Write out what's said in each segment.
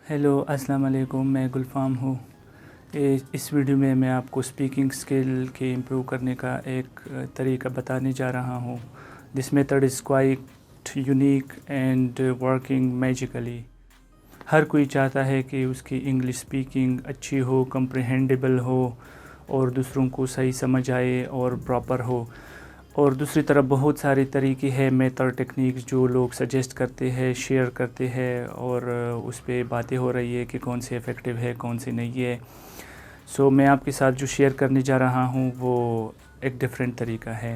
Hello السلام علیکم، میں گلفام ہوں۔ اس ویڈیو میں آپ کو اسپیکنگ اسکل کے امپروو کرنے کا ایک طریقہ بتانے جا رہا ہوں۔ This method is quite unique and working magically. ہر کوئی چاہتا ہے کہ اس کی انگلش اسپیکنگ اچھی ہو، کمپریہینڈیبل ہو اور دوسروں کو صحیح سمجھ آئے اور پراپر ہو۔ اور دوسری طرف بہت سارے طریقے ہیں، میتھڈ ٹیکنیکس جو لوگ سجیسٹ کرتے ہیں، شیئر کرتے ہیں، اور اس پہ باتیں ہو رہی ہے کہ کون سے افیکٹو ہے، کون سے نہیں ہے۔ سو میں آپ کے ساتھ جو شیئر کرنے جا رہا ہوں وہ ایک ڈیفرنٹ طریقہ ہے۔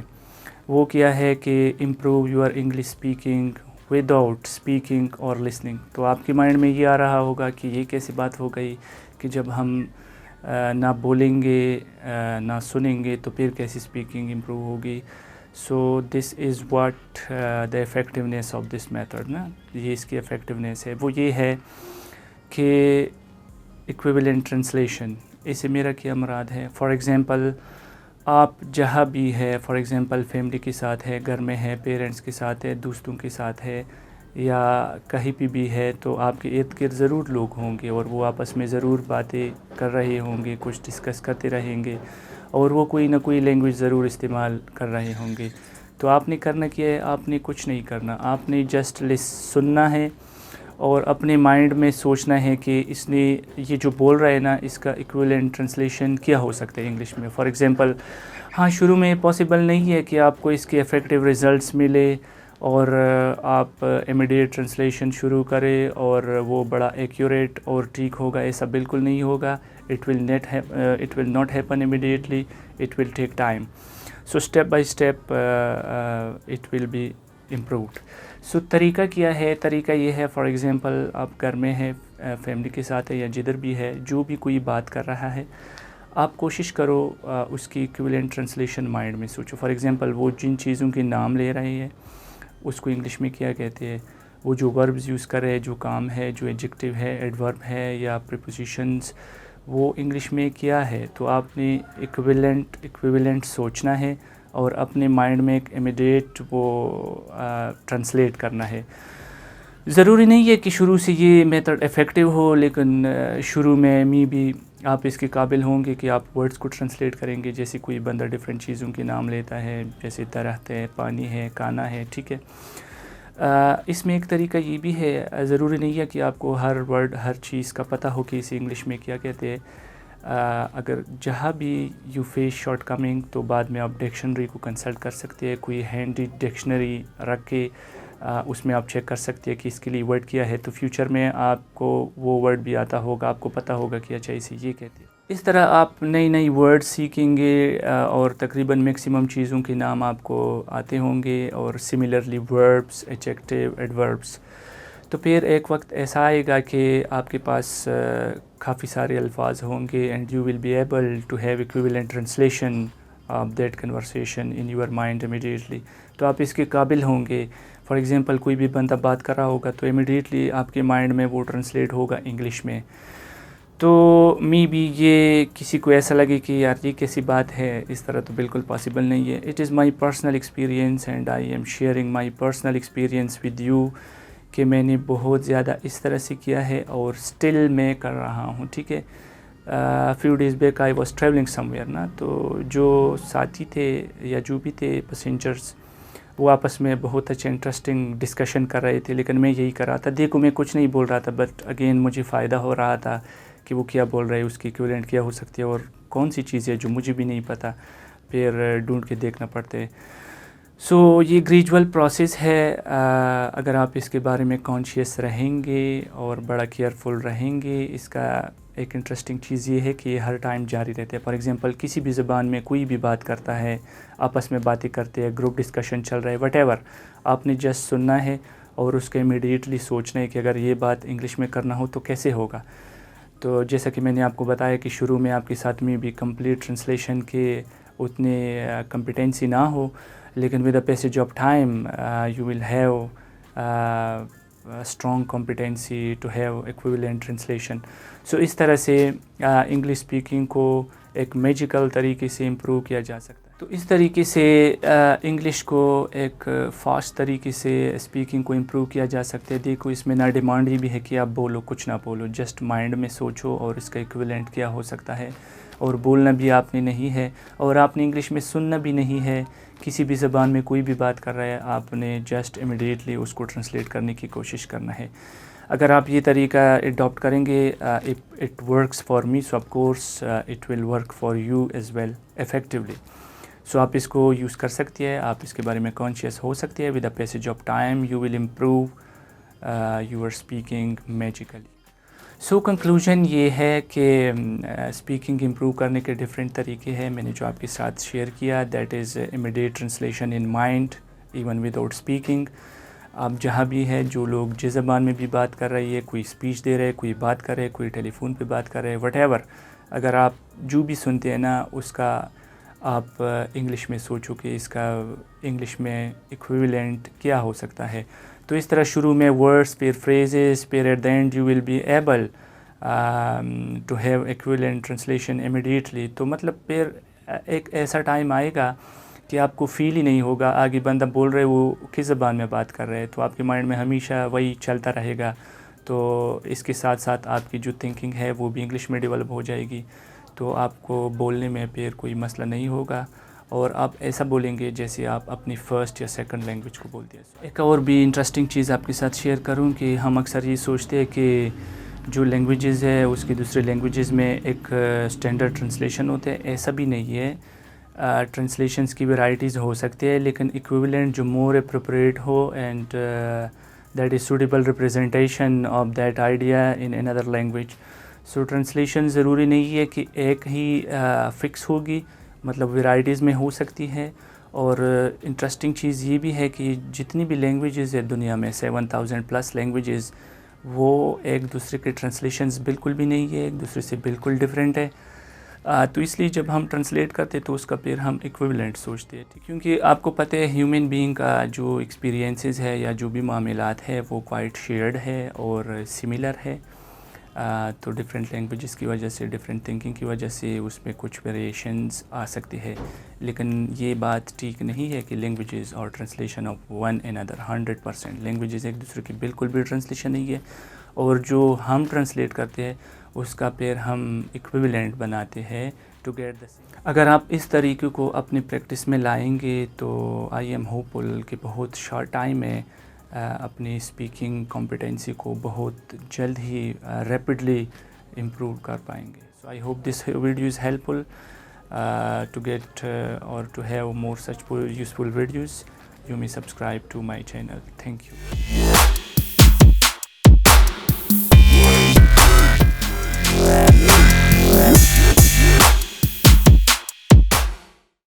وہ کیا ہے کہ improve your English speaking with out speaking اور لسننگ۔ تو آپ کے مائنڈ میں یہ آ رہا ہوگا کہ یہ کیسی بات ہو گئی کہ جب ہم نہ بولیں گے نہ سنیں گے تو پھر کیسی اسپیکنگ امپروو ہوگی۔ So this is what the effectiveness of this method نا، یہ اس کی افیکٹونیس ہے۔ وہ یہ ہے کہ ایکویولنٹ ٹرانسلیشن، اس سے میرا کیا مراد ہے؟ فار ایگزامپل آپ جہاں بھی ہے، فار ایگزامپل فیملی کے ساتھ ہے، گھر میں ہے، پیرنٹس کے ساتھ ہے، دوستوں کے ساتھ ہے، یا کہیں پہ بھی ہے، تو آپ کے ارد گرد ضرور لوگ ہوں گے اور وہ آپس میں ضرور باتیں کر رہے ہوں گے، کچھ ڈسکس کرتے رہیں گے، اور وہ کوئی نہ کوئی لینگویج ضرور استعمال کر رہے ہوں گے۔ تو آپ نے کرنا کیا ہے؟ آپ نے کچھ نہیں کرنا، آپ نے جسٹ سننا ہے اور اپنے مائنڈ میں سوچنا ہے کہ اس نے یہ جو بول رہا ہے نا، اس کا ایکویولنٹ ٹرانسلیشن کیا ہو سکتا ہے انگلش میں۔ فار ایگزامپل شروع میں پاسبل نہیں ہے کہ آپ کو اس کے افیکٹو ریزلٹس ملے اور آپ امیڈیٹ ٹرانسلیشن شروع کریں اور وہ بڑا ایکیوریٹ اور ٹھیک ہوگا، ایسا بالکل نہیں ہوگا۔ it will not happen immediately, it will take time. So step by step it will be improved. So طریقہ کیا ہے؟ طریقہ یہ ہے، فار ایگزامپل آپ گھر میں ہے، فیملی کے ساتھ ہے، یا جدھر بھی ہے، جو بھی کوئی بات کر رہا ہے، آپ کوشش کرو اس کی ایکویولنٹ ٹرانسلیشن مائنڈ میں سوچو۔ فار ایگزامپل وہ جن چیزوں کے نام لے رہے ہیں اس کو انگلش میں کیا کہتے ہیں، وہ جو وربز یوز کر رہے ہیں، جو کام ہے، جو ایڈجیکٹیو ہے، ایڈورب ہے، یا پریپوزیشنز، وہ انگلش میں کیا ہے۔ تو آپ نے ایکویولنٹ سوچنا ہے اور اپنے مائنڈ میں ایک امیڈیٹ وہ ٹرانسلیٹ کرنا ہے۔ ضروری نہیں ہے کہ شروع سے یہ میتھڈ افیکٹو ہو، لیکن شروع میں بھی آپ اس کے قابل ہوں گے کہ آپ ورڈز کو ٹرانسلیٹ کریں گے۔ جیسے کوئی بندہ ڈیفرنٹ چیزوں کے نام لیتا ہے، جیسے درخت ہے، پانی ہے، کھانا ہے، ٹھیک ہے۔ اس میں ایک طریقہ یہ بھی ہے، ضروری نہیں ہے کہ آپ کو ہر ورڈ، ہر چیز کا پتہ ہو کہ اسے انگلش میں کیا کہتے ہیں۔ اگر جہاں بھی یو فیس شارٹ کمنگ تو بعد میں آپ ڈکشنری کو کنسلٹ کر سکتے ہیں، کوئی ہینڈی ڈکشنری رکھ کے اس میں آپ چیک کر سکتے ہیں کہ اس کے لیے ورڈ کیا ہے، تو فیوچر میں آپ کو وہ ورڈ بھی آتا ہوگا، آپ کو پتہ ہوگا کہ اچھا اسے یہ کہتے ہیں۔ اس طرح آپ نئی ورڈ سیکھیں گے اور تقریباً میکسیمم چیزوں کے نام آپ کو آتے ہوں گے، اور سملرلی وربس، ایڈجیکٹیو، ایڈوربس۔ تو پھر ایک وقت ایسا آئے گا کہ آپ کے پاس کافی سارے الفاظ ہوں گے، and you will be able to have equivalent translation of that conversation in your mind immediately. تو آپ اس کے قابل ہوں گے۔ فار ایگزامپل کوئی بھی بندہ بات کر رہا ہوگا تو امیڈیٹلی آپ کے مائنڈ میں وہ ٹرانسلیٹ ہوگا انگلش میں۔ تو بھی یہ کسی کو ایسا لگے کہ یار یہ کیسی بات ہے، اس طرح تو بالکل پاسبل نہیں ہے۔ It is my personal experience and I am sharing my personal experience with you, کہ میں نے بہت زیادہ اس طرح سے کیا ہے اور سٹل میں کر رہا ہوں، ٹھیک ہے۔ Few days back I was travelling somewhere نا، تو جو ساتھی تھے یا جو بھی تھے پیسنجرز، وہ آپس میں بہت اچھا انٹرسٹنگ ڈسکشن کر رہے تھے، لیکن میں یہی کر رہا تھا، دیکھو میں کچھ نہیں بول رہا تھا، بٹ اگین مجھے فائدہ ہو رہا تھا کہ وہ کیا بول رہے ہیں، اس کی ایکویولنٹ کیا ہو سکتی ہے، اور کون سی چیز ہے جو مجھے بھی نہیں پتہ، پھر ڈھونڈ کے دیکھنا پڑتے۔ سو یہ گریجول پروسیس ہے، اگر آپ اس کے بارے میں کانشیس رہیں گے اور بڑا کیئرفل رہیں گے۔ اس کا ایک انٹرسٹنگ چیز یہ ہے کہ یہ ہر ٹائم جاری رہتے ہیں۔ فار ایگزامپل کسی بھی زبان میں کوئی بھی بات کرتا ہے، آپس میں باتیں کرتے ہیں، گروپ ڈسکشن چل رہا ہے، وٹ ایور، آپ نے جسٹ سننا ہے اور اس کے امیڈیٹلی سوچنا ہے کہ اگر یہ بات انگلش میں کرنا ہو تو کیسے ہوگا۔ تو جیسا کہ میں نے آپ کو بتایا کہ شروع میں آپ کے ساتھ میں بھی کمپلیٹ ٹرانسلیشن کے اتنے کمپیٹنسی نہ ہو، لیکن with the passage of time you will have strong competency to have equivalent translation. So اس طرح سے انگلش اسپیکنگ کو ایک میجیکل طریقے سے امپروو کیا جا سکتا ہے۔ تو اس طریقے سے انگلش کو ایک فاسٹ طریقے سے اسپیکنگ کو امپروو کیا جا سکتا ہے. دیکھو اس میں نہ ڈیمانڈ یہ بھی ہے کہ آپ بولو کچھ نہ بولو, جسٹ مائنڈ میں سوچو اور اس کا ایکویلنٹ کیا ہو سکتا ہے, اور بولنا بھی آپ نے نہیں ہے, اور آپ نے انگلش میں سننا بھی نہیں ہے. کسی بھی زبان میں کوئی بھی بات کر رہا ہے, آپ نے جسٹ امیڈیٹلی اس کو ٹرانسلیٹ کرنے کی کوشش کرنا ہے. اگر آپ یہ طریقہ اڈاپٹ کریں گے, it works for me, so of course it will work for you as well effectively. So آپ اس کو یوز کر سکتی ہے, آپ اس کے بارے میں کانشیس ہو سکتی ہے. With a passage of time you will improve your speaking magically. So conclusion یہ ہے کہ اسپیکنگ امپروو کرنے کے ڈفرینٹ طریقے ہیں. میں نے جو آپ کے ساتھ شیئر کیا, that is immediate translation in mind even with out speaking. آپ جہاں بھی ہے, جو لوگ جس زبان میں بھی بات کر رہی ہے, کوئی اسپیچ دے رہے, کوئی بات کر رہے, کوئی ٹیلی فون پہ بات کر رہے, وٹ ایور, اگر آپ جو بھی سنتے ہیں نا, اس کا آپ انگلش میں سوچو کہ اس کا انگلش میں ایکویولنٹ کیا ہو سکتا ہے. تو اس طرح شروع میں ورڈس, پھر فریزز, پھر at the end you will be able to have equivalent translation immediately. تو مطلب پھر ایک ایسا ٹائم آئے گا کہ آپ کو فیل ہی نہیں ہوگا آگے بندہ بول رہے وہ کس زبان میں بات کر رہے ہیں, تو آپ کے مائنڈ میں ہمیشہ وہی چلتا رہے گا. تو اس کے ساتھ ساتھ آپ کی جو تھنکنگ ہے وہ بھی انگلش میں ڈیولپ ہو جائے گی, تو آپ کو بولنے میں پھر کوئی مسئلہ نہیں ہوگا, اور آپ ایسا بولیں گے جیسے آپ اپنی فرسٹ یا سیکنڈ لینگویج کو بولتے ہیں. ایک اور بھی انٹرسٹنگ چیز آپ کے ساتھ شیئر کروں کہ ہم اکثر یہ سوچتے ہیں کہ جو لینگویجز ہے اس کی دوسرے لینگویجز میں ایک اسٹینڈرڈ ٹرانسلیشن ہوتے ہیں. ایسا بھی نہیں ہے. ٹرانسلیشنس کی ورائٹیز ہو سکتی ہے, لیکن ایکویولنٹ جو more appropriate who and that is suitable representation of that idea in another language. So translation ضروری نہیں ہے کہ ایک ہی فکس ہوگی, مطلب ورائٹیز میں ہو سکتی ہے. اور انٹرسٹنگ چیز یہ بھی ہے کہ جتنی بھی لینگویجز ہے دنیا میں 7000+ لینگویجز, وہ ایک دوسرے کے ٹرانسلیشنز بالکل بھی نہیں ہے, ایک دوسرے سے بالکل ڈیفرنٹ ہے. تو اس لیے جب ہم ٹرانسلیٹ کرتے تو اس کا پھر ہم ایکویولنٹ سوچتے ہیں, کیونکہ آپ کو پتہ ہے ہیومن بینگ کا جو ایکسپیرینسز ہے یا جو بھی معاملات ہے وہ کوائٹ شیئرڈ ہے اور سملر ہے. تو ڈفرینٹ لینگویجز کی وجہ سے, ڈفرینٹ تھنکنگ کی وجہ سے اس میں کچھ ویریشنز آ سکتی ہے, لیکن یہ بات ٹھیک نہیں ہے کہ لینگویجز اور translation of one another 100%. Languages ایک دوسرے کی بالکل بھی ٹرانسلیشن نہیں ہے, اور جو ہم ٹرانسلیٹ کرتے ہیں اس کا پھر ہم ایکویولنٹ بناتے ہیں ٹو گیٹ دا سیم. اگر آپ اس طریقے کو اپنی پریکٹس میں لائیں گے تو آئی ایم ہوپ فل کہ بہت شارٹ ٹائم میں اپنی اسپیکنگ کمپیٹنسی کو بہت جلد ہی ریپڈلی امپروو کر پائیں گے. So I hope this video is helpful to get اور to have more such useful videos. You may subscribe to my channel. Thank you.